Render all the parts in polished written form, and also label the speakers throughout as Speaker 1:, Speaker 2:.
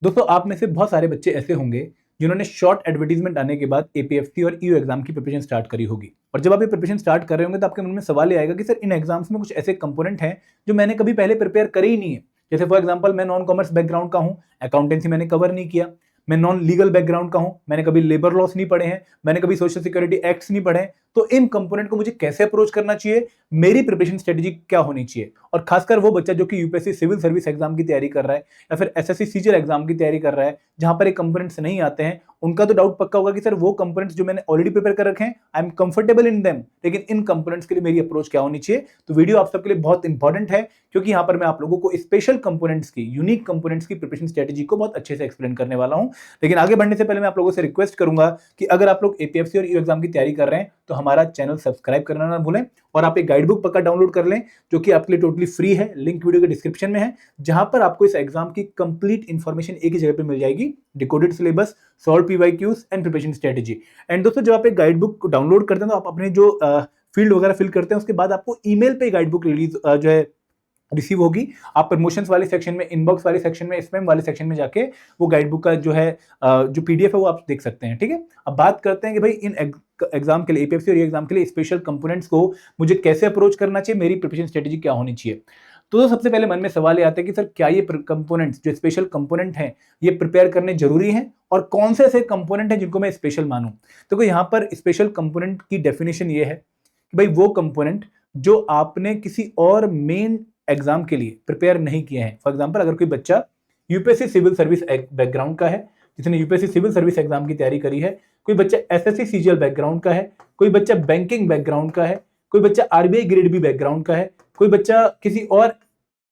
Speaker 1: दोस्तों आप में से बहुत सारे बच्चे ऐसे होंगे जिन्होंने शॉर्ट एडवर्टीजमेंट आने के बाद एपीएफसी और ईयू एग्जाम की प्रिपरेशन स्टार्ट करी होगी। और जब आप ये प्रिपरेशन स्टार्ट कर रहे होंगे तो आपके मन में सवाल ये आएगा कि सर इन एग्जाम्स में कुछ ऐसे कंपोनेंट हैं जो मैंने कभी पहले प्रिपेयर करे ही नहीं है। जैसे फॉर एग्जाम्पल मैं नॉन कॉमर्स बैकग्राउंड का हूँ, अकाउंटेंसी मैंने कवर नहीं किया। मैं नॉन लीगल बैकग्राउंड का हूँ, मैंने कभी लेबर लॉस नहीं पढ़े हैं, मैंने कभी सोशल सिक्योरिटी एक्ट्स नहीं पढ़े हैं। तो इन कंपोनेंट को मुझे कैसे अप्रोच करना चाहिए, मेरी प्रिपरेशन स्ट्रेटेजी क्या होनी चाहिए। और खासकर वो बच्चा जो कि यूपीएससी सिविल सर्विस एग्जाम की तैयारी कर रहा है या फिर एसएससी सीजीएल एग्जाम की तैयारी कर रहा है जहां पर ये कंपोनेंट्स नहीं आते हैं, उनका तो डाउट पक्का होगा कि सर वो कंपोनेंट्स जो मैंने ऑलरेडी प्रिपेयर कर रखे हैं I am comfortable in them, लेकिन इन कंपोनेंट्स के लिए मेरी अप्रोच क्या होनी चाहिए। तो वीडियो आप सबके लिए बहुत इंपॉर्टेंट है क्योंकि यहां पर मैं आप लोगों को स्पेशल कंपोनेंट्स की, यूनिक कंपोनेंट्स की प्रिपरेशन स्ट्रेटेजी को बहुत अच्छे से एक्सप्लेन करने वाला हूं। लेकिन आगे बढ़ने से पहले मैं आप लोगों से रिक्वेस्ट करूंगा कि अगर आप लोग एपीएफसी और ईयू एग्जाम की तैयारी कर रहे हैं तो हमारा चैनल सब्सक्राइब करना ना भूलें और आप एक गाइड बुक पक्का डाउनलोड कर लें जो कि आपके लिए टोटली फ्री है। लिंक वीडियो के डिस्क्रिप्शन में है जहां पर आपको इस एग्जाम की कंप्लीट इंफॉर्मेशन एक ही जगह पे मिल जाएगी, decoded syllabus, solve PYQs and preparation strategy. And दोस्तों जब आप एक गाइड बुक डाउनलोड करते हैं तो आप अपने जो फील्ड वगैरह फिल करते हैं उसके बाद आपको ईमेल पे गाइड बुक रिलीज जो है रिसीव होगी। आप प्रमोशंस वाले सेक्शन में, इनबॉक्स वाले सेक्शन में, स्पैम वाले सेक्शन में जाके वो गाइड बुक का जो है जो पीडीएफ है वो आप देख सकते हैं। ठीक है, अब बात करते हैं कि भाई इन एग्जाम के लिए, एपीएफसी और एग्जाम के लिए स्पेशल कंपोनेंट्स को मुझे कैसे अप्रोच करना चाहिए, मेरी प्रिपरेशन स्ट्रेटेजी क्या होनी चाहिए। तो सबसे पहले मन में सवाल ये आता है कि सर क्या ये कंपोनेंट्स जो स्पेशल कंपोनेंट हैं ये प्रिपेयर करने जरूरी हैं और कौन से ऐसे कंपोनेंट हैं जिनको मैं स्पेशल मानूं। तो यहाँ पर स्पेशल कंपोनेंट की डेफिनेशन ये है कि भाई वो कंपोनेंट जो आपने किसी और मेन एग्जाम के लिए प्रिपेयर नहीं किए हैं। फॉर एग्जांपल अगर कोई बच्चा यूपीएससी सिविल सर्विस बैकग्राउंड का है, जिसने यूपीएससी सिविल सर्विस एग्जाम की तैयारी करी है, कोई बच्चा एसएससी सीजीएल बैकग्राउंड का है, कोई बच्चा बैंकिंग बैकग्राउंड का है, कोई बच्चा आरबीआई ग्रेड बी बैकग्राउंड का है, कोई बच्चा किसी और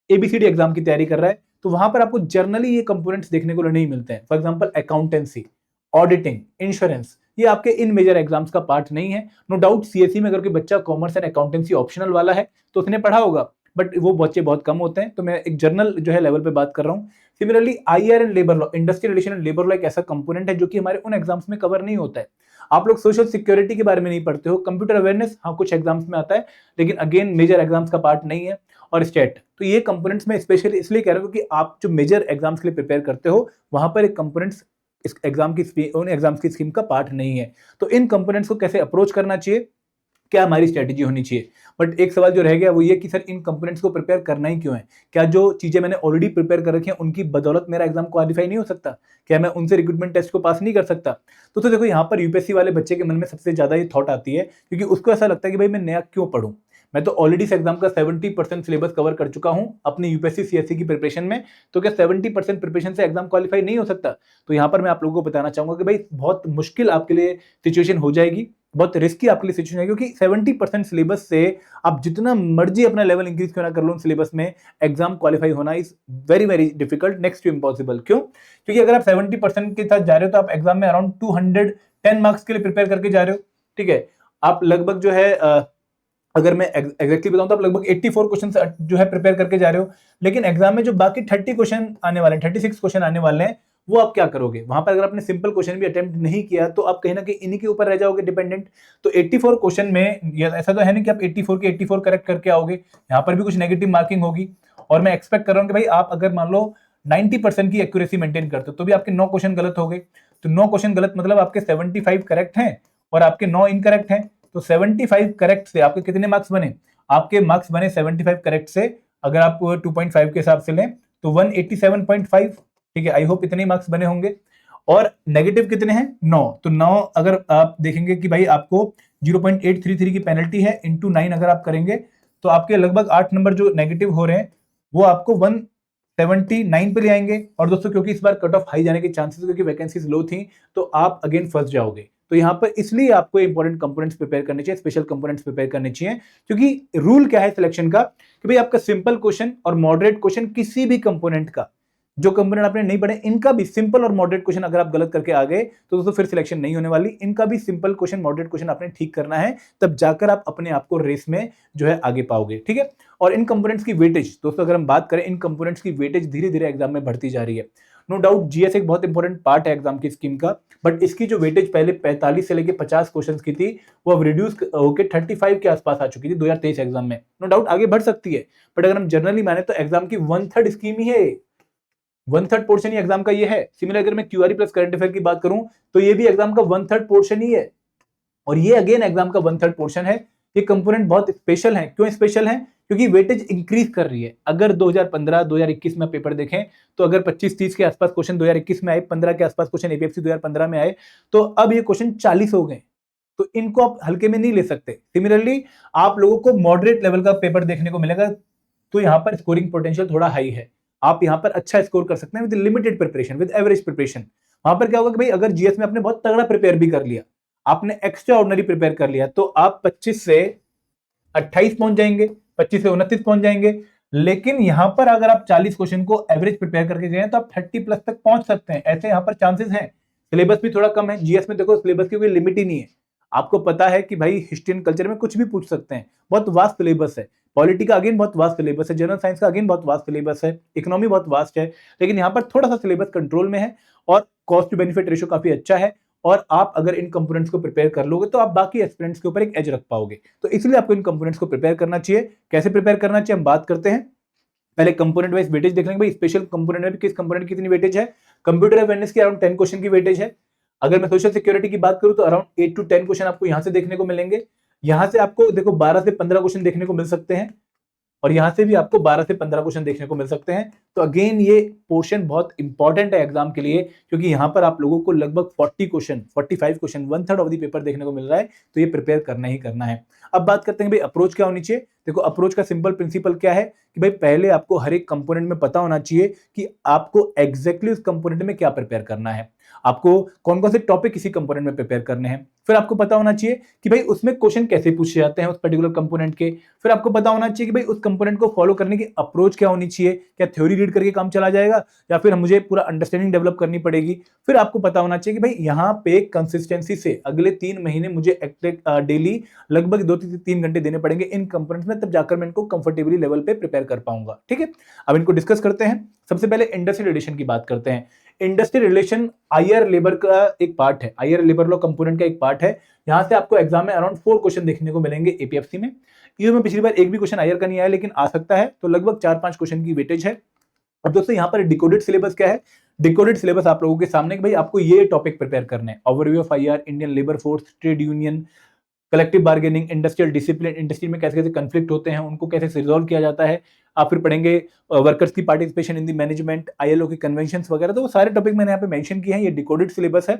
Speaker 1: एबीसीडी एग्जाम की तैयारी कर रहा है, तो वहां पर आपको जर्नली ये कंपोनेंट्स देखने को नहीं मिलते हैं। For example accountancy, auditing, insurance, ये आपके इन मेजर एग्जाम्स का पार्ट नहीं है। नो डाउट सीएसई में अगर कोई बच्चा कॉमर्स एंड अकाउंटेंसी ऑप्शनल वाला है तो उसने पढ़ा होगा, बट वो बच्चे बहुत कम होते हैं। तो मैं एक जर्नल जो है लेवल पे बात कर रहा हूँ। Similarly IR and labour law, industrial relation and labour law एक ऐसा कंपोनेंट है जो कि हमारे उन एग्जाम्स में कवर नहीं होता है। आप लोग सोशल सिक्योरिटी के बारे में नहीं पढ़ते हो, कंप्यूटर अवेयरनेस हाँ कुछ एग्जाम्स में आता है लेकिन अगेन मेजर एग्जाम्स का पार्ट नहीं है। और स्टेट, तो ये कंपोनेंट्स में स्पेशली इसलिए कह रहा हूँ क्योंकि आप जो मेजर एग्जाम्स के लिए प्रिपेयर करते हो वहां पर एक कंपोनेंट्स इस एग्जाम की उन एग्जाम्स की स्कीम का पार्ट नहीं है। तो इन कंपोनेंट्स को कैसे अप्रोच करना चाहिए, क्या हमारी स्ट्रेटेजी होनी चाहिए। बट एक सवाल जो रह गया वो ये कि सर इन कंपोनेंट्स को प्रिपेयर करना ही क्यों है। क्या जो चीजें मैंने ऑलरेडी प्रिपेयर कर रखी हैं उनकी बदौलत मेरा एग्जाम क्वालिफाई नहीं हो सकता, क्या मैं उनसे रिक्रूटमेंट टेस्ट को पास नहीं कर सकता। तो देखो यहाँ पर यूपीएससी वाले बच्चे के मन में सबसे ज्यादा ये थॉट आती है क्योंकि उसको ऐसा लगता है कि भाई मैं नया क्यों पढ़ूं, मैं तो ऑलरेडी इस एग्जाम का 70% सिलेबस कवर कर चुका हूं अपनी यूपीएससी सीएससी की प्रिपरेशन में, तो क्या 70% प्रिपरेशन से एग्जाम क्वालिफाई नहीं हो सकता। तो यहां पर मैं आप लोगों को बताना चाहूंगा कि भाई बहुत मुश्किल आपके लिए सिचुएशन हो जाएगी, बहुत रिस्की आपके लिए सिचुएशन है क्योंकि 70% सिलेबस से आप जितना मर्जी अपना लेवल इंक्रीज क्यों ना कर लो सिलेबस में, एग्जाम क्वालिफाई होना is very very difficult, next to impossible. क्यों? क्योंकि अगर आप 70% के साथ जा रहे हो तो आप एग्जाम में अराउंड 210 मार्क्स के लिए प्रिपेयर करके जा रहे हो। ठीक है, आप लगभग जो है अगर मैं एग्जैक्टली बताऊं तो आप लगभग 84 क्वेश्चन जो है प्रिपेयर करके जा रहे हो, लेकिन एग्जाम में जो बाकी 30 क्वेश्चन आने वाले हैं, 36 क्वेश्चन आने वाले हैं, वो आप क्या करोगे। वहां पर अगर आपने सिंपल क्वेश्चन भी अटेम्प्ट नहीं किया तो आप कहीं ना कहीं इन्हीं के ऊपर रह जाओगे डिपेंडेंट। तो 84 क्वेश्चन में ऐसा तो है नहीं कि आप 84 के 84 करेक्ट करके आओगे, यहाँ पर भी कुछ नेगेटिव मार्किंग होगी। और मैं एक्सपेक्ट कर रहा हूँ कि भाई आप अगर मान लो 90% की एक्यूरेसी मेंटेन करते हो तो भी आपके 9 क्वेश्चन गलत हो गए। तो 9 क्वेश्चन गलत मतलब आपके 75 करेक्ट हैं और आपके 9 इनकरेक्ट हैं। तो 75 करेक्ट से आपके कितने मार्क्स बने, आपके मार्क्स बने 75 करेक्ट से अगर आप 2.5 के हिसाब से लें तो 187.5। ठीक है, आई होप इतने मार्क्स बने होंगे। और नेगेटिव कितने हैं, 9। तो 9 अगर आप देखेंगे कि भाई आपको 0.833 की पेनल्टी है, इंटू 9 अगर आप करेंगे तो आपके लगभग 8 नंबर जो नेगेटिव हो रहे हैं वो आपको 179 पे ले आएंगे। और दोस्तों क्योंकि इस बार कट ऑफ हाई जाने के चांसेस क्योंकि वैकेंसीज लो थी तो आप अगेन फंस जाओगे। तो यहाँ पर इसलिए आपको इंपॉर्टेंट कंपोनेंट्स प्रिपेयर करने चाहिए, स्पेशल कंपोनेंट्स प्रिपेयर करने चाहिए। क्योंकि रूल क्या है सिलेक्शन का कि भाई आपका सिंपल क्वेश्चन और मॉडरेट क्वेश्चन किसी भी कंपोनेंट का, जो कंपोनेंट आपने नहीं पढ़े इनका भी सिंपल और मॉडरेट क्वेश्चन अगर आप गलत करके आ गए तो दोस्तों फिर सिलेक्शन नहीं होने वाली। इनका भी सिंपल क्वेश्चन मॉडरेट क्वेश्चन आपने ठीक करना है, तब जाकर आप अपने आप को रेस में जो है आगे पाओगे। ठीक है, और इन कंपोनेंट्स की वेटेज दोस्तों अगर हम बात करें, इन कंपोनेंट्स की वेटेज धीरे धीरे एग्जाम में बढ़ती जा रही है। नो डाउट जीएस एक बहुत इंपॉर्टेंट पार्ट है एग्जाम की स्कीम का, बट इसकी जो वेटेज पहले 45 से लेकर 50 क्वेश्चंस की थी वो अब रिड्यूस होकर 35 के आसपास आ चुकी थी 2023 एग्जाम में। नो डाउट आगे बढ़ सकती है, बट अगर हम जनरली माने तो एग्जाम की 1/3 स्कीम ही है। 1/3 पोर्शन ही एग्जाम का ये है। सिमिलर अगर मैं क्यूआरई प्लस करंट अफेयर की बात करूं तो ये भी एग्जाम का 1/3 पोर्शन ही है, और ये अगेन एग्जाम का 1/3 पोर्शन है। ये कंपोनेंट बहुत स्पेशल है। क्यों स्पेशल है? क्योंकि वेटेज इंक्रीज कर रही है। अगर 2015 2021 में पेपर देखें तो अगर 25-30 के आसपास क्वेश्चन 2021 में आए, 15 के आसपास क्वेश्चन एपीएफसी 2015 में आए, तो अब ये क्वेश्चन 40 हो गए। तो इनको आप हल्के में नहीं ले सकते। सिमिलरली आप लोगों को मॉडरेट लेवल का पेपर देखने को मिलेगा, तो यहां पर स्कोरिंग पोटेंशियल थोड़ा हाई है। आप यहां पर अच्छा स्कोर कर सकते हैं with limited preparation, with average preparation. वहां पर क्या होगा कि भाई अगर जीएस में आपने बहुत तगड़ा प्रिपेयर भी कर लिया, आपने एक्स्ट्रा ऑर्डिनरी प्रिपेयर कर लिया, तो आप 25 से 28 पहुंच जाएंगे, 25 से 29 पहुंच जाएंगे। लेकिन यहां पर अगर आप 40 क्वेश्चन को एवरेज प्रिपेयर करके गए तो आप 30 प्लस तक पहुंच सकते हैं। ऐसे यहां पर चांसेस हैं। सिलेबस भी थोड़ा कम है जीएस में। देखो सिलेबस की कोई लिमिट ही नहीं है। आपको पता है कि भाई हिस्ट्री एंड कल्चर में कुछ भी पूछ सकते हैं, बहुत वास्ट सिलेबस है। पॉलिटी का अगेन बहुत वास्ट सिलेबस है, जनरल साइंस का अगेन बहुत वास्ट सिलेबस है, इकोनॉमी बहुत वास्ट है। लेकिन यहाँ पर थोड़ा सा सिलेबस कंट्रोल में है और कॉस्ट टू बेनिफिट रेशियो काफी अच्छा है। और आप अगर इन कंपोनेंट्स को प्रिपेयर कर लोगे तो आप बाकी एस्पिरेंट्स के ऊपर एक एज रख पाओगे। तो इसलिए आपको इन कंपोनेंट्स को प्रिपेयर करना चाहिए। कैसे प्रिपेयर करना चाहिए हम बात करते हैं। पहले कंपोनेंट वाइज वेटेज देख लेंगे भाई, स्पेशल कंपोनेंट में भी किस कंपोनेंट की कितनी वेटेज है। कंप्यूटर अवेयरनेस की अराउंड 10 क्वेश्चन की वेटेज है। अगर मैं सोशल सिक्योरिटी की बात करूं तो अराउंड 8 to 10 क्वेश्चन आपको यहां से देखने को मिलेंगे। यहां से आपको देखो 12 से 15 क्वेश्चन देखने को मिल सकते हैं, और यहां से भी आपको 12 से 15 क्वेश्चन देखने को मिल सकते हैं। तो अगेन ये पोर्शन बहुत इंपॉर्टेंट है एग्जाम के लिए, क्योंकि यहां पर आप लोगों को लगभग 40 question, 45 question, 1/3 of the paper देखने को मिल रहा है। तो ये प्रिपेयर करना ही करना है। अब बात करते हैं भाई अप्रोच क्या होनी चाहिए। देखो अप्रोच का सिंपल प्रिंसिपल क्या है कि भाई पहले आपको हर एक कंपोनेंट में पता होना चाहिए कि आपको एग्जैक्टली उस कंपोनेंट में क्या प्रिपेयर करना है, आपको कौन कौन से टॉपिक किसी कंपोनेंट में प्रिपेयर करने हैं। फिर आपको पता होना चाहिए कि भाई उसमें क्वेश्चन कैसे पूछे जाते हैं उस पर्टिकुलर कंपोनेंट के। फिर आपको पता होना चाहिए कि भाई उस कंपोनेंट को फॉलो करने की अप्रोच क्या होनी चाहिए। क्या थ्योरी रीड करके काम चला जाएगा या फिर मुझे पूरा अंडरस्टैंडिंग डेवलप करनी पड़ेगी। फिर आपको पता होना चाहिए कि भाई यहाँ पे कंसिस्टेंसी से अगले 3 महीने मुझे डेली लगभग 2 से 3 घंटे देने पड़ेंगे इन कंपोनेंट्स में, तब जाकर मैं इनको कंफर्टेबली लेवल पे प्रिपेयर कर पाऊंगा। ठीक है, अब इनको डिस्कस करते हैं। सबसे पहले इंडस्ट्रियल रिलेशन की बात करते हैं। इंडस्ट्रियल रिलेशन आईआर लेबर का एक पार्ट है, आईआर लेबर लॉ कंपोनेंट का एक पार्ट है। यहां से आपको एग्जाम में अराउंड 4 क्वेश्चन देखने को मिलेंगे एपीएफसी में। ईओ में पिछली बार एक भी क्वेश्चन आईआर का नहीं आया, लेकिन आ सकता है। तो लगभग 4-5 क्वेश्चन की वेटेज है। अब दोस्तों यहाँ पर डिकोडेड सिलेबस क्या है। डिकोडेड सिलेबस आप लोगों के सामने कि भाई आपको ये टॉपिक प्रिपेयर करने हैं। Overview of IR, Indian labour force, trade union, collective bargaining, industrial discipline, industry में कैसे कैसे कन्फ्लिक्ट होते हैं उनको कैसे रिजॉल्व किया जाता है। आप फिर पढ़ेंगे वर्कर्स की participation in the management, ILO की कन्वेंशंस वगैरह। तो वो सारे टॉपिक मैंने यहाँ पे मेंशन किए हैं। ये डिकोडेड सिलेबस है।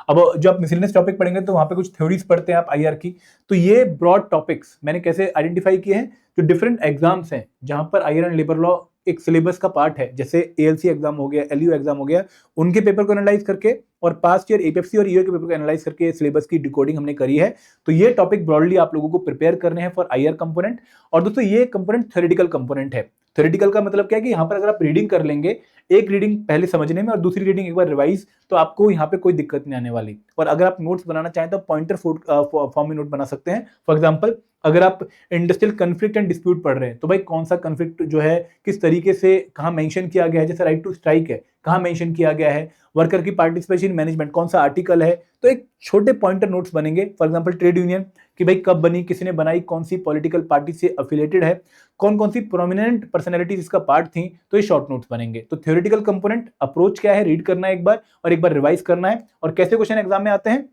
Speaker 1: अब जो आप मिसलेनियस टॉपिक पढ़ेंगे तो वहाँ पे कुछ थ्योरीज पढ़ते हैं आप आईआर की। तो ये ब्रॉड टॉपिक्स मैंने कैसे आइडेंटिफाई किए हैं, जो डिफरेंट एग्जाम्स हैं जहां पर आईआर एंड लेबर लॉ एक सिलेबस का पार्ट है, जैसे एएलसी एग्जाम हो गया, एलयू एग्जाम हो गया, उनके पेपर को एनालाइज करके और पास्ट ईयर एपीएफसी और ईओ के पेपर को एनालाइज करके सिलेबस की डिकोडिंग हमने करी है। तो ये टॉपिक ब्रॉडली आप लोगों को प्रिपेयर करने हैं फॉर आईआर कंपोनेंट। और दोस्तों ये कंपोनेंट थ्योरेटिकल कंपोनेंट है। थ्योरेटिकल का मतलब क्या है कि यहाँ पर अगर आप रीडिंग कर लेंगे, एक रीडिंग पहले समझने में और दूसरी रीडिंग एक बार रिवाइज, तो आपको यहाँ पे कोई दिक्कत नहीं आने वाली। और अगर आप नोट्स बनाना चाहें तो पॉइंटर फॉर्म में नोट बना सकते हैं। फॉर एग्जाम्पल अगर आप इंडस्ट्रियल कन्फ्लिक्ट एंड डिस्प्यूट पढ़ रहे हैं तो भाई कौन सा कन्फ्लिक्ट जो है किस तरीके से कहाँ मेंशन किया गया है, जैसे राइट टू स्ट्राइक है कहाँ मेंशन किया गया है, वर्कर की पार्टिसिपेशन मैनेजमेंट कौन सा आर्टिकल है। तो एक छोटे पॉइंटर नोट्स बनेंगे। फॉर एग्जांपल ट्रेड यूनियन कि भाई कब बनी, किसने बनाई, कौन सी पॉलिटिकल पार्टी से एफिलेटेड है, कौन कौन सी प्रोमिनेंट पर्सनैलिटीज इसका पार्ट थी। तो ये शॉर्ट नोट्स बनेंगे। तो थ्योरेटिकल कंपोनेंट अप्रोच क्या है, रीड करना है एक बार और एक बार रिवाइज करना है। और कैसे क्वेश्चन एग्जाम में आते हैं,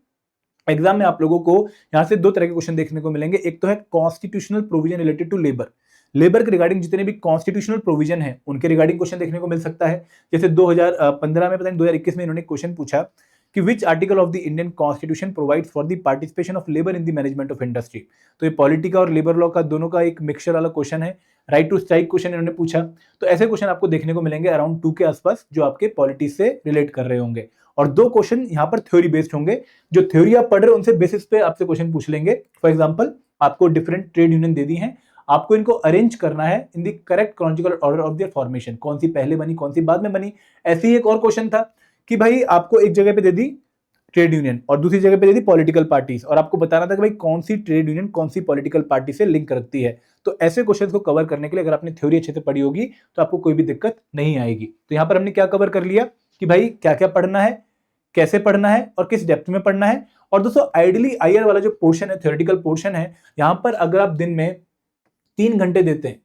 Speaker 1: एग्जाम में आप लोगों को यहां से 2 तरह के क्वेश्चन देखने को मिलेंगे। एक तो है constitutional provision related to labour, labour के रिगार्डिंग जितने भी कॉन्स्टिट्यूशनल प्रोविजन है उनके रिगार्डिंग क्वेश्चन देखने को मिल सकता है। जैसे 2015 में पता नहीं 2021 में इन्होंने क्वेश्चन पूछा कि which article of the Indian constitution provides for the participation of labour in the management of industry. तो ये पॉलिटिका और लेबर लॉ का दोनों का एक मिक्सचर वाला क्वेश्चन है। राइट टू स्ट्राइक क्वेश्चन इन्होंने पूछा। तो ऐसे क्वेश्चन आपको देखने को मिलेंगे अराउंड 2 के आसपास, जो आपके पॉलिटी से रिलेट कर रहे होंगे। और 2 क्वेश्चन यहाँ पर थ्योरी बेस्ड होंगे। जो थ्योरी आप पढ़ रहे हो उनसे बेसिस पे आपसे क्वेश्चन पूछ लेंगे। फॉर एग्जांपल आपको डिफरेंट ट्रेड यूनियन दे दी हैं, आपको इनको अरेंज करना है in the correct chronological order of their formation, कौन सी पहले बनी कौन सी बाद में बनी। ऐसे ही एक और क्वेश्चन था कि भाई आपको एक जगह पे दे दी ट्रेड यूनियन और दूसरी जगह पे दे दी पॉलिटिकल पार्टीज, और आपको बताना था कि भाई कौन सी ट्रेड यूनियन कौन सी पॉलिटिकल पार्टी से लिंक रखती है। तो ऐसे क्वेश्चंस को कवर करने के लिए अगर आपने थ्योरी अच्छे से पढ़ी होगी तो आपको कोई भी दिक्कत नहीं आएगी। तो यहाँ पर हमने क्या कवर कर लिया कि भाई क्या क्या पढ़ना है, कैसे पढ़ना है और किस डेप्थ में पढ़ना है। और दोस्तों आइडियली आईआर वाला जो पोर्शन है, थ्योरेटिकल पोर्शन है, यहां पर अगर आप दिन में 3 घंटे देते हैं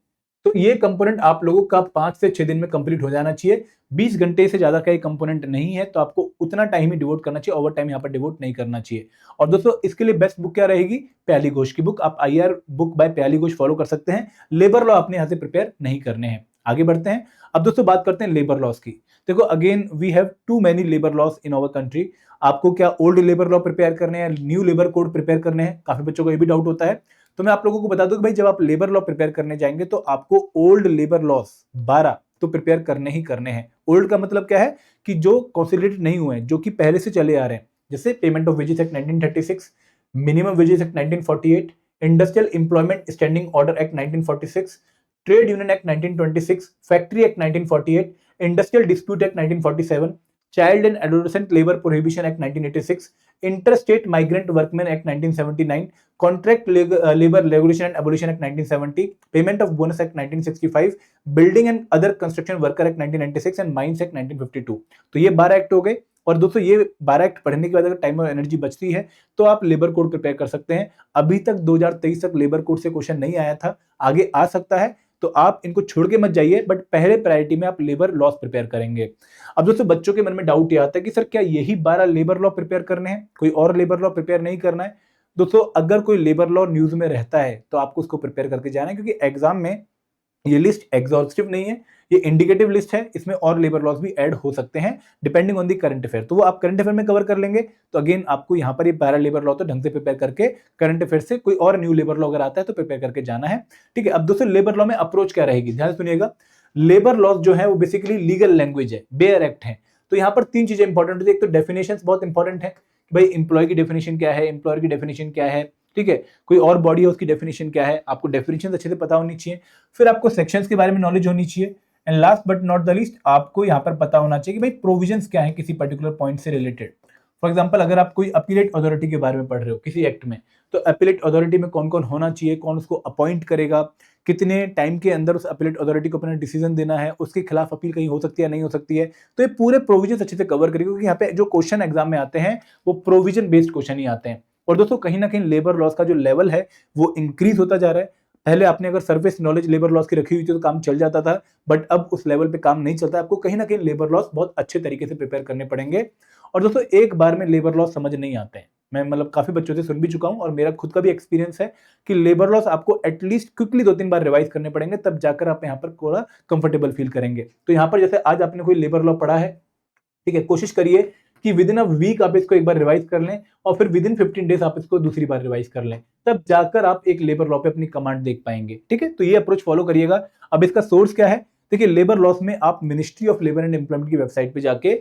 Speaker 1: तो ये कंपोनेंट आप लोगों का 5 से 6 दिन में कंप्लीट हो जाना चाहिए। 20 घंटे से ज्यादा का ये कंपोनेंट नहीं है, तो आपको उतना टाइम ही डिवोट करना चाहिए, ओवर टाइम यहाँ पर डिवोट नहीं करना चाहिए। और दोस्तों इसके लिए बेस्ट बुक क्या रहेगी? प्याली घोष की बुक। आप IR बुक बाय प्याली घोष फॉलो कर सकते हैं। लेबर लॉ अपने यहाँ से प्रिपेयर नहीं करने हैं। आगे बढ़ते हैं। अब दोस्तों बात करते हैं लेबर लॉस की। देखो again we have too many labour laws in our country. आपको क्या ओल्ड लेबर लॉ प्रिपेयर करने हैं, न्यू लेबर कोड प्रिपेयर करने हैं? काफी बच्चों को ये भी डाउट होता है। तो मैं आप लोगों को बता दूं कि भाई जब आप लेबर लॉ प्रिपेयर करने जाएंगे तो आपको ओल्ड लेबर लॉस 12 तो प्रिपेयर करने ही करने हैं। ओल्ड का मतलब क्या है कि जो कंसोलिडेटेड नहीं हुए हैं, जो कि पहले से चले आ रहे हैं, जैसे payment of wages act 1936, minimum wages act 1948, industrial employment standing order act 1946, trade union act 1926, factory act 1948, industrial dispute act 1947, child and adolescent labour prohibition act 1986, interstate migrant workman act 1979, contract labour regulation and abolition act 1970, payment of bonus act 1965, building and other construction worker act 1996 and mines act 1952। तो ये 12 act हो गए। और दोस्तों ये 12 act पढ़ने के बाद अगर टाइम और एनर्जी बचती है तो आप लेबर कोड प्रिपेयर कर सकते हैं। अभी तक 2023 तक लेबर कोड से क्वेश्चन नहीं आया था, आगे आ सकता है, तो आप इनको छोड़ के मत जाइए, बट पहले प्रायोरिटी में आप लेबर लॉस प्रिपेयर करेंगे। अब दोस्तों बच्चों के मन में डाउट ये आता है कि सर क्या यही 12 लेबर लॉ प्रिपेयर करने हैं, कोई और लेबर लॉ प्रिपेयर नहीं करना है? दोस्तों अगर कोई लेबर लॉ न्यूज में रहता है तो आपको उसको प्रिपेयर करके जाना है, क्योंकि एग्जाम में ये लिस्ट एग्जॉस्टिव नहीं है, ये इंडिकेटिव लिस्ट है। इसमें और लेबर लॉस भी ऐड हो सकते हैं depending on the current affair, तो वो आप करंट अफेयर में कवर कर लेंगे। तो अगेन आपको यहाँ पर ये 12 लेबर लॉ तो ढंग से प्रिपेयर करके करंट अफेयर से कोई और न्यू लेबर लॉ अगर आता है तो प्रिपेयर करके जाना है। ठीक है, अब दोस्तों लेबर लॉ में अप्रोच क्या रहेगी, ध्यान से सुनिएगा। लेबर लॉस जो है वो बेसिकली लीगल लैंग्वेज है, बेयर एक्ट है। तो यहाँ पर 3 चीजें इंपॉर्टेंट होती है। एक तो डेफिनेशन बहुत इंपॉर्टेंट है, भाई इंप्लॉय की डेफिनेशन क्या है, एम्प्लॉयर की डेफिनेशन क्या है, ठीक है, कोई और बॉडी है उसकी डेफिनेशन क्या है, आपको डेफिनेशन अच्छे से पता होनी चाहिए। फिर आपको सेक्शंस के बारे में नॉलेज होनी चाहिए। And last but not the least, आपको यहाँ पर पता होना चाहिए कि भाई प्रोविजंस क्या है किसी पर्टिकुलर पॉइंट से रिलेटेड। फॉर एग्जांपल अगर आप कोई अपीलेट अथॉरिटी के बारे में पढ़ रहे हो किसी एक्ट में, तो अपीलेट अथॉरिटी में कौन कौन होना चाहिए, कौन उसको अपॉइंट करेगा, कितने टाइम के अंदर उस अपीलेट अथॉरिटी को अपना डिसीजन देना है, उसके खिलाफ अपील कहीं हो सकती है नहीं हो सकती है। तो ये पूरे प्रोविजन अच्छे से कवर करेगा, क्योंकि यहाँ पे जो क्वेश्चन एग्जाम में आते हैं वो प्रोविजन बेस्ड क्वेश्चन ही आते हैं। और दोस्तों कहीं ना कहीं लेबर लॉस का जो लेवल है वो इंक्रीज होता जा रहा है। पहले आपने अगर सर्विस नॉलेज लेबर लॉस की रखी हुई थी तो काम चल जाता था, बट अब उस लेवल पे काम नहीं चलता। आपको कहीं ना कहीं लेबर लॉस बहुत अच्छे तरीके से प्रिपेयर करने पड़ेंगे। और दोस्तों एक बार में लेबर लॉस समझ नहीं आते हैं, मैं मतलब काफी बच्चों से सुन भी चुका हूं और मेरा खुद का भी एक्सपीरियंस है कि लेबर लॉस आपको एटलीस्ट क्विकली 2-3 बार रिवाइज करने पड़ेंगे, तब जाकर आप यहाँ पर थोड़ा कंफर्टेबल फील करेंगे। तो यहाँ पर जैसे आज आपने कोई लेबर लॉ पढ़ा है, ठीक है, कोशिश करिए कि विद इन अ वीक आप इसको एक बार रिवाइज कर लें और फिर विद इन 15 डेज आप इसको दूसरी बार रिवाइज कर लें, तब जाकर आप एक लेबर लॉ पे अपनी कमांड देख पाएंगे। ठीक है, तो ये अप्रोच फॉलो करिएगा। अब इसका सोर्स क्या है, देखिए लेबर लॉस में आप ministry of labour and employment की वेबसाइट पे जाके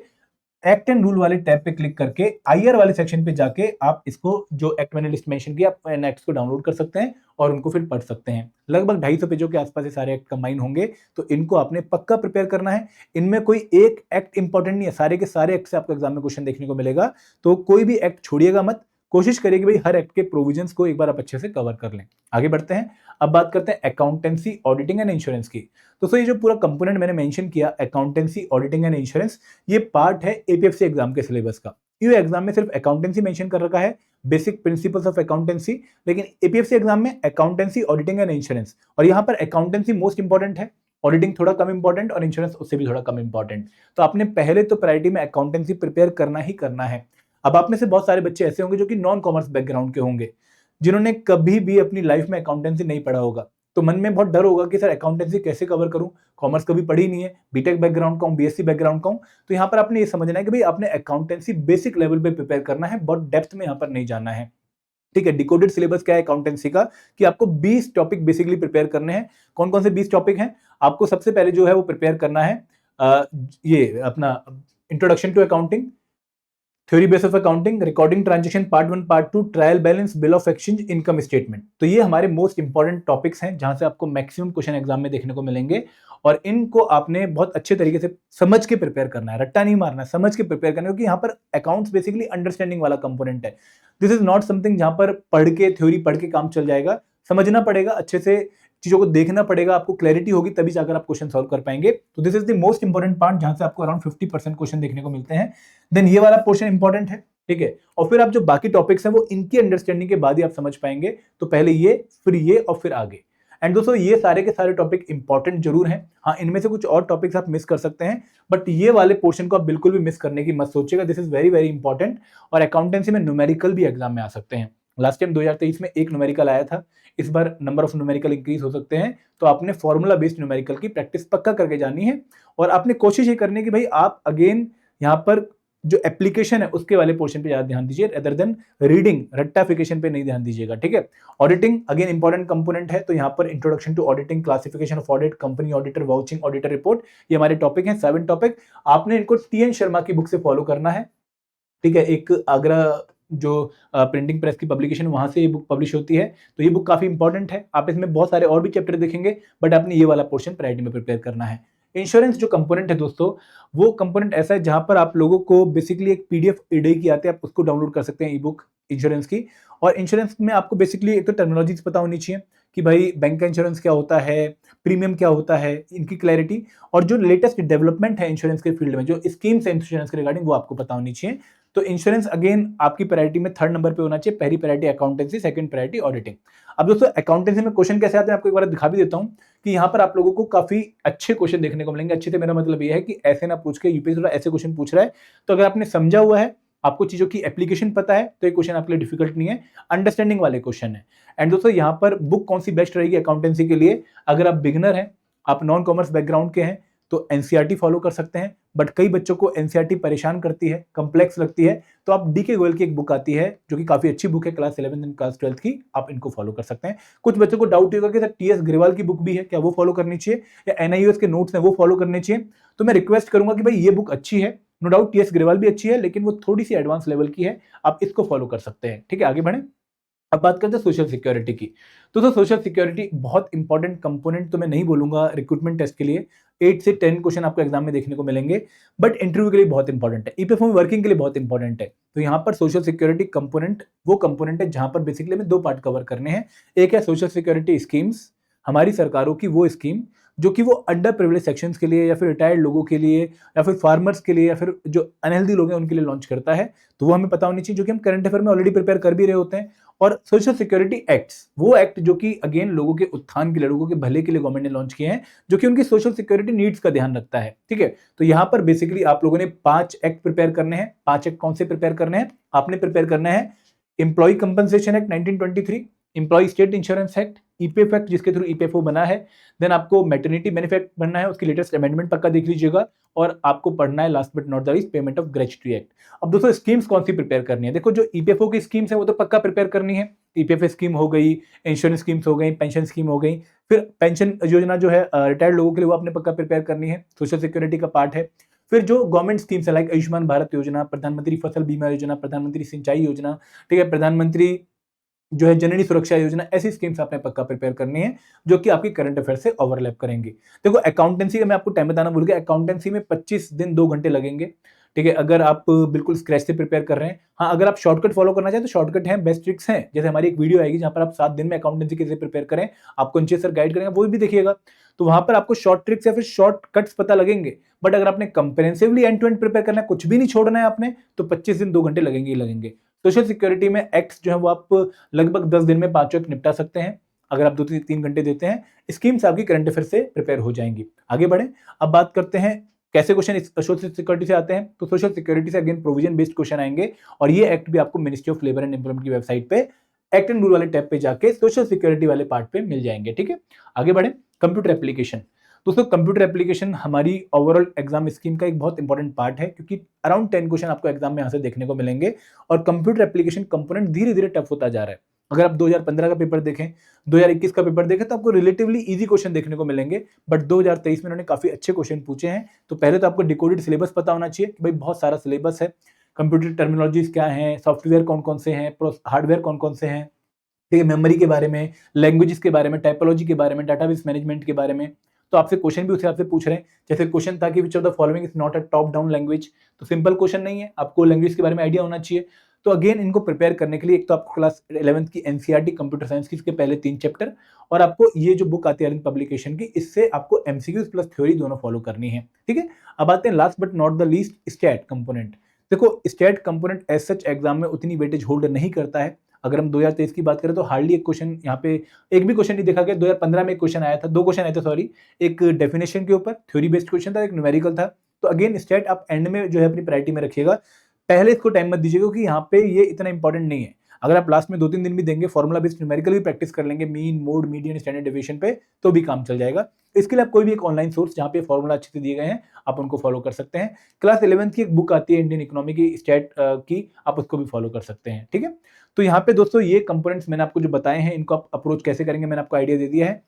Speaker 1: एक्ट एंड रूल वाले टैब पे क्लिक करके आईआर वाले सेक्शन पे जाके आप इसको जो एक्ट मैंने लिस्ट मेंशन किया आप इन एक्ट्स को डाउनलोड कर सकते हैं और उनको फिर पढ़ सकते हैं। लगभग 250 पेजों के आसपास ये सारे एक्ट कंबाइन होंगे, तो इनको आपने पक्का प्रिपेयर करना है। इनमें कोई एक एक्ट इंपॉर्टेंट नहीं है, सारे के सारे एक्ट से आपको एग्जाम में क्वेश्चन देखने को मिलेगा, तो कोई भी एक्ट छोड़िएगा मत। कोशिश करिए कि भाई हर एक्ट के प्रोविजंस को एक बार आप अच्छे से कवर कर लें। आगे बढ़ते हैं, अब बात करते हैं अकाउंटेंसी, ऑडिटिंग एंड इंश्योरेंस की। तो ये जो पूरा कंपोनेंट मैंने मेंशन किया अकाउंटेंसी, ऑडिटिंग एंड इंश्योरेंस, ये पार्ट है एपीएफसी एग्जाम के सिलेबस का। यू एग्जाम में सिर्फ अकाउंटेंसी मेंशन कर रखा है, बेसिक प्रिंसिपल्स ऑफ अकाउंटेंसी, लेकिन एपीएफसी एग्जाम में अकाउंटेंसी, ऑडिटिंग एंड इंश्योरेंस, और यहाँ पर अकाउंटेंसी मोस्ट इंपॉर्टेंट है, ऑडिटिंग थोड़ा कम इंपॉर्टेंट और इंश्योरेंस उससे भी थोड़ा कम इंपॉर्टेंट। तो आपने पहले तो प्रायोरिटी में अकाउंटेंसी प्रिपेयर करना ही करना है। अब आप में से बहुत सारे बच्चे ऐसे होंगे जो कि नॉन कॉमर्स बैकग्राउंड के होंगे, जिन्होंने कभी भी अपनी लाइफ में अकाउंटेंसी नहीं पढ़ा होगा, तो मन में बहुत डर होगा कि सर अकाउंटेंसी कैसे कवर करूं, कॉमर्स कभी पढ़ी नहीं है, बीटेक बैकग्राउंड का हूं, बीएससी बैकग्राउंड का हूं। तो यहाँ पर आपने ये समझना है कि भाई आपने अकाउंटेंसी बेसिक लेवल पे प्रिपेयर करना है, बहुत डेप्थ में यहाँ पर नहीं जाना है। ठीक है, डिकोडेड सिलेबस क्या है अकाउंटेंसी का कि आपको 20 टॉपिक बेसिकली प्रिपेयर करने हैं। कौन कौन से 20 टॉपिक हैं? आपको सबसे पहले जो है वो प्रिपेयर करना है ये अपना introduction to accounting, theory base of accounting, recording transaction part 1 part 2, trial balance, bill of exchange, income statement. तो ये हमारे मोस्ट इंपॉर्टेंट टॉपिक्स हैं जहां से आपको मैक्सिमम क्वेश्चन एग्जाम में देखने को मिलेंगे, और इनको आपने बहुत अच्छे तरीके से समझ के प्रिपेयर करना है, रट्टा नहीं मारना है, समझ के प्रिपेयर करना है, क्योंकि यहाँ पर अकाउंट्स बेसिकली अंडरस्टैंडिंग वाला कंपोनेंट है। दिस इज नॉट समथिंग जहां पर पढ़ के थ्योरी पढ़ के काम चल जाएगा, समझना पड़ेगा, अच्छे से चीजों को देखना पड़ेगा, आपको क्लैरिटी होगी तभी जाकर आप क्वेश्चन सॉल्व कर पाएंगे। तो this is the most important part जहां से आपको अराउंड 50% क्वेश्चन देखने को मिलते हैं। देन ये वाला पोर्शन इंपॉर्टेंट है, ठीक है, और फिर आप जो बाकी टॉपिक्स हैं वो इनकी अंडरस्टैंडिंग के बाद ही आप समझ पाएंगे। तो पहले ये, फिर ये और फिर आगे। एंड दोस्तों ये सारे के सारे टॉपिक इंपॉर्टेंट जरूर हैं, हाँ इनमें से कुछ और टॉपिक्स आप मिस कर सकते हैं, बट ये वाले पोर्शन को आप बिल्कुल भी मिस करने की मत सोचिएगा, this is very very important. और अकाउंटेंसी में न्यूमेरिकल भी एग्जाम में आ सकते हैं। लास्ट टाइम 2023 में एक न्यूमेरिकल आया था, इस बार नंबर ऑफ न्यूमेरिकल इंक्रीज हो सकते हैं, तो आपने फॉर्मूला बेस्ड न्यूमेरिकल की प्रैक्टिस पक्का करके जानी है। और आपने कोशिश ये करनी है कि भाई आप अगेन यहाँ पर जो एप्लीकेशन है उसके वाले पोर्शन पे ज्यादा ध्यान दीजिए, अदर देन रीडिंग रट्टाफिकेशन पे नहीं ध्यान दीजिएगा, ठीक है। ऑडिटिंग अगेन इंपॉर्टेंट कंपोनेंट है, तो यहाँ पर introduction to auditing, classification of audit, company auditor, vouching, auditor report, ये हमारे टॉपिक हैं 7 टॉपिक। आपने इनको टी.एन. शर्मा की बुक से फॉलो करना है, ठीक है। एक आगरा जो प्रिंटिंग प्रेस की पब्लिकेशन वहां से ये बुक पब्लिश होती है, तो ये बुक काफी इंपॉर्टेंट है। आप इसमें बहुत सारे और भी चैप्टर देखेंगे, बट आपने ये वाला पोर्शन प्रायोरिटी में प्रिपेयर करना है। इंश्योरेंस जो कंपोनेंट है दोस्तों, वो कंपोनेंट ऐसा है जहां पर आप लोगों को बेसिकली एक पीडीएफ ईडे की आती है, आप उसको डाउनलोड कर सकते हैं, ई बुक इंश्योरेंस की। और इंश्योरेंस में आपको बेसिकली एक तो टर्मिनोलॉजीज पता होनी चाहिए कि भाई बैंक का इंश्योरेंस क्या होता है, प्रीमियम क्या होता है, इनकी क्लैरिटी, और जो लेटेस्ट डेवलपमेंट है इंश्योरेंस के फील्ड में, जो स्कीम्स है इंश्योरेंस के रिगार्डिंग, वो आपको पता होनी चाहिए। तो इंश्योरेंस अगेन आपकी प्रायोरिटी में 3rd नंबर पे होना चाहिए, पहली priority accountancy, second priority auditing. अब दोस्तों अकाउंटेंसी में क्वेश्चन कैसे आते हैं आपको एक बार दिखा भी देता हूं कि यहाँ पर आप लोगों को काफी अच्छे क्वेश्चन देखने को मिलेंगे। अच्छे से मेरा मतलब ये है कि ऐसे ना पूछ के यूपीएससी थोड़ा ऐसे क्वेश्चन पूछ रहा है, तो अगर आपने समझा हुआ है, आपको चीजों की एप्लीकेशन पता है, तो ये क्वेश्चन आपके लिए डिफिकल्ट नहीं है, अंडरस्टैंडिंग वाले क्वेश्चन है। एंड दोस्तों यहाँ पर बुक कौन सी बेस्ट रहेगी अकाउंटेंसी के लिए, अगर आप बिगिनर हैं, आप नॉन कॉमर्स बैकग्राउंड के हैं, तो एनसीईआरटी फॉलो कर सकते हैं, बट कई बच्चों को एनसीईआरटी परेशान करती है, कॉम्प्लेक्स लगती है, तो आप डीके गोयल की एक बुक आती है जो कि काफी अच्छी बुक है, क्लास 11 एंड क्लास 12 की, आप इनको फॉलो कर सकते हैं। कुछ बच्चों को डाउट होगा कि सर टीएस ग्रेवाल की बुक भी है, क्या वो फॉलो करनी चाहिए, या एनआईओएस के नोट्स हैं वो फॉलो करने चाहिए, तो मैं रिक्वेस्ट करूंगा कि भाई ये बुक अच्छी है, नो डाउट टीएस ग्रेवाल भी अच्छी है, लेकिन वो थोड़ी सी एडवांस लेवल की है, आप इसको फॉलो कर सकते हैं, ठीक है। आगे बढ़े, अब बात करते हैं सोशल सिक्योरिटी की। तो सोशल सिक्योरिटी बहुत इंपॉर्टेंट कंपोनेंट तो मैं नहीं बोलूंगा रिक्रूटमेंट टेस्ट के लिए, 8 से 10 क्वेश्चन आपको एग्जाम में देखने को मिलेंगे, बट इंटरव्यू के लिए बहुत इंपॉर्टेंट है, ईपीएफओ में वर्किंग के लिए बहुत इंपॉर्टेंट है। तो यहाँ पर सोशल सिक्योरिटी कंपोनेंट वो कंपोनेंट है जहां पर बेसिकली हमें 2 पार्ट कवर करने हैं। एक है सोशल सिक्योरिटी स्कीम्स, हमारी सरकारों की वो स्कीम जो कि वो अंडर प्रिविलेज सेक्शंस के लिए, या फिर रिटायर्ड लोगों के लिए, या फिर फार्मर्स के लिए, या फिर जो अनहेल्दी लोग हैं उनके लिए लॉन्च करता है, तो वो हमें पता होनी चाहिए, जो कि हम करंट अफेयर में ऑलरेडी प्रिपेयर कर भी रहे होते हैं। और सोशल सिक्योरिटी एक्ट्स, वो एक्ट जो कि अगेन लोगों के उत्थान के लिए, लोगों के भले के लिए गवर्नमेंट ने लॉन्च किए हैं, जो कि उनकी सोशल सिक्योरिटी नीड्स का ध्यान रखता है, ठीक है। तो यहाँ पर बेसिकली आप लोगों ने 5 एक्ट प्रिपेयर करने हैं। 5 एक्ट कौन से प्रिपेयर करने हैं, आपने प्रिपेयर करना है employ compensation act 1923, employ state insurance act, EPF act जिसके थ्रू ईपीएफओ बना है, देन आपको मैटरनिटी बेनिफिट बनना है, उसकी लेटेस्ट अमेंडमेंट पक्का देख लीजिएगा, और आपको पढ़ना है last but not the least payment of gratuity act. अब दोस्तों स्कीम्स कौन सी प्रिपेयर करनी है, देखो जो ईपीएफओ की स्कीम्स है वो तो पक्का प्रिपेयर करनी है, ईपीएफ स्कीम हो गई, इंश्योरेंस स्कीम्स हो गई, पेंशन स्कीम हो गई, फिर पेंशन योजना जो है रिटायर्ड लोगों के लिए वो आपने पक्का प्रिपेयर करनी है, सोशल सिक्योरिटी का पार्ट है। फिर जो गवर्नमेंट स्कीम्स है लाइक आयुष्मान भारत योजना, प्रधानमंत्री फसल बीमा योजना, प्रधानमंत्री सिंचाई योजना, ठीक है, प्रधानमंत्री जो है जननी सुरक्षा योजना, ऐसी स्कीम्स आपने पक्का प्रिपेयर करनी है जो कि आपकी करंट अफेयर से ओवरलैप करेंगे। देखो अकाउंटेंसी का मैं आपको टाइम बताना भूल गया, अकाउंटेंसी में 25 दिन 2 घंटे लगेंगे, ठीक है, अगर आप बिल्कुल स्क्रैच से प्रिपेयर कर रहे हैं। हाँ, अगर आप शॉर्टकट फॉलो करना चाहें तो शॉर्टकट है, बेस्ट ट्रिक्स हैं, जैसे हमारी एक वीडियो आएगी जहां पर आप 7 दिन में अकाउंटेंसी कैसे प्रिपेयर करें, आपको नीचे सर गाइड करेंगे, वो भी देखिएगा, तो वहां पर आपको शॉर्ट ट्रिक्स या फिर शॉर्टकट्स पता लगेंगे। बट अगर आपने कंप्रेहेंसिवली एंड टू एंड प्रिपेयर करना है, कुछ भी नहीं छोड़ना है आपने, तो 25 दिन 2 घंटे लगेंगे ही लगेंगे। सोशल सिक्योरिटी में एक्ट्स जो है वो आप लगभग 10 दिन में 5 एक्ट निपटा सकते हैं, अगर आप 2 से 3 घंटे देते हैं। स्कीम्स आपकी करंट अफेयर से प्रिपेयर हो जाएंगी। आगे बढ़े, अब बात करते हैं कैसे क्वेश्चन सोशल सिक्योरिटी से आते हैं। तो सोशल सिक्योरिटी से अगेन प्रोविजन बेस्ड क्वेश्चन आएंगे, और ये एक्ट भी आपको ministry of labour and employment की वेबसाइट पे एक्ट एंड रूल वाले टैब पे जाके सोशल सिक्योरिटी वाले पार्ट पे मिल जाएंगे, ठीक है। आगे बढ़े, कंप्यूटर एप्लीकेशन। दोस्तों कंप्यूटर एप्लीकेशन हमारी ओवरऑल एग्जाम स्कीम का एक बहुत इंपॉर्टेंट पार्ट है, क्योंकि अराउंड 10 क्वेश्चन आपको एग्जाम में यहाँ से देखने को मिलेंगे, और कंप्यूटर एप्लीकेशन कंपोनेंट धीरे धीरे टफ होता जा रहा है। अगर आप 2015 का पेपर देखें, 2021 का पेपर देखें, तो आपको रिलेटिवली इजी क्वेश्चन देखने को मिलेंगे, बट 2023 में उन्होंने काफी अच्छे क्वेश्चन पूछे हैं। तो पहले तो आपको डिकोडेड सिलेबस पता होना चाहिए कि भाई बहुत सारा सिलेबस है, कंप्यूटर टर्मिनोलॉजीज क्या है, सॉफ्टवेयर कौन कौन से हैं, हार्डवेयर कौन कौन से हैं, ठीक है, मेमोरी के बारे में, लैंग्वेजेस के बारे में, टाइपोलॉजी के बारे में, डाटाबेस मैनेजमेंट के बारे में। तो आपसे क्वेश्चन भी उस हिसाब से पूछ रहे हैं, जैसे क्वेश्चन था कि which of the following is not a top down language, तो सिंपल क्वेश्चन नहीं है, आपको लैंग्वेज के बारे में आइडिया होना चाहिए। तो अगेन इनको प्रिपेयर करने के लिए एक तो आपको क्लास 11th की एनसीईआरटी कंप्यूटर साइंस की इसके पहले 3 चैप्टर, और आपको ये जो बुक आती है पब्लिकेशन की, इससे आपको एमसीक्यूज प्लस थ्योरी दोनों फॉलो करनी है, ठीक है। अब आते हैं last but not the least, stat component. देखो stat component as such exam में उतनी वेटेज होल्ड नहीं करता है, अगर हम 2023 की बात करें तो हार्डली एक क्वेश्चन यहाँ पे, एक भी क्वेश्चन नहीं देखा गया। 2015 में एक क्वेश्चन आया था, 2 क्वेश्चन आए थे सॉरी, एक डेफिनेशन के ऊपर थ्योरी बेस्ड क्वेश्चन था, एक न्यूमेरिकल था। तो अगेन स्टेट आप एंड में जो है अपनी प्रायोरिटी में रखिएगा, पहले इसको टाइम मत दीजिएगा क्योंकि यहाँ पे ये इतना इंपॉर्टेंट नहीं है। अगर आप लास्ट में 2-3 दिन भी देंगे, फॉर्मूला बेस्ड न्यूमेरिकल भी प्रैक्टिस कर लेंगे, mean, mode, median, standard deviation पे, तो भी काम चल जाएगा। इसके लिए आप कोई भी एक ऑनलाइन सोर्स जहाँ पे फॉर्मूला अच्छे से दिए गए हैं, आप उनको फॉलो कर सकते हैं। क्लास 11th की एक बुक आती है इंडियन इकोनॉमी की, स्टेट की, आप उसको भी फॉलो कर सकते हैं, ठीक है। तो यहाँ पे दोस्तों ये कंपोनेंट्स मैंने आपको जो बताए हैं, इनको आप अप्रोच कैसे करेंगे मैंने आपको आइडिया दे दिया है।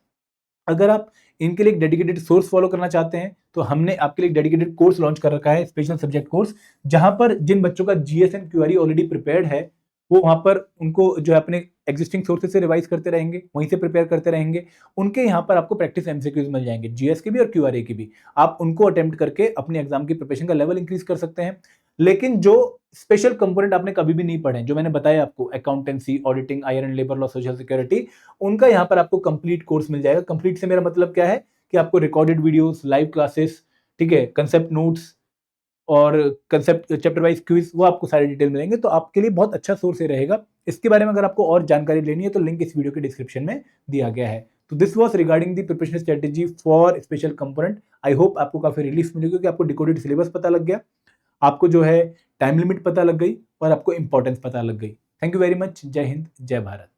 Speaker 1: अगर आप इनके लिए एक डेडिकेटेड सोर्स फॉलो करना चाहते हैं तो हमने आपके लिए एक डेडिकेटेड कोर्स लॉन्च कर रखा है, स्पेशल सब्जेक्ट कोर्स, जहां पर जिन बच्चों का जीएस एंड क्यूआरई ऑलरेडी प्रिपेयर्ड है, वो वहां पर उनको जो है अपने एग्जिस्टिंग सोर्सेज से रिवाइज करते रहेंगे, वहीं से प्रिपेयर करते रहेंगे। उनके यहाँ पर आपको प्रैक्टिस एमसीक्यूज मिल जाएंगे, जीएस के भी और क्यूआरए के भी। आप उनको अटेम्प्ट करके अपने एग्जाम की प्रिपरेशन का लेवल इंक्रीज कर सकते हैं। लेकिन जो स्पेशल कंपोनेंट आपने कभी भी नहीं पढ़े, जो मैंने बताया आपको, accountancy, auditing, iron labour law, social security, उनका यहाँ पर आपको कंप्लीट कोर्स मिल जाएगा। कंप्लीट से मेरा मतलब क्या है कि आपको रिकॉर्डेड वीडियोस, लाइव क्लासेस, ठीक है, कंसेप्ट नोट्स और कंसेप्ट चैप्टर वाइज क्विज, वो आपको सारे डिटेल मिलेंगे। तो आपके लिए बहुत अच्छा सोर्स ये रहेगा। इसके बारे में अगर आपको और जानकारी लेनी है तो लिंक इस वीडियो के डिस्क्रिप्शन में दिया गया है। तो this was regarding the preparation strategy for special component. I hope आपको काफी रिलीफ मिलेगी क्योंकि आपको डिकोडेड सिलेबस पता लग गया, आपको जो है टाइम लिमिट पता लग गई और आपको इंपॉर्टेंस पता लग गई। Thank you very much. जय हिंद, जय भारत।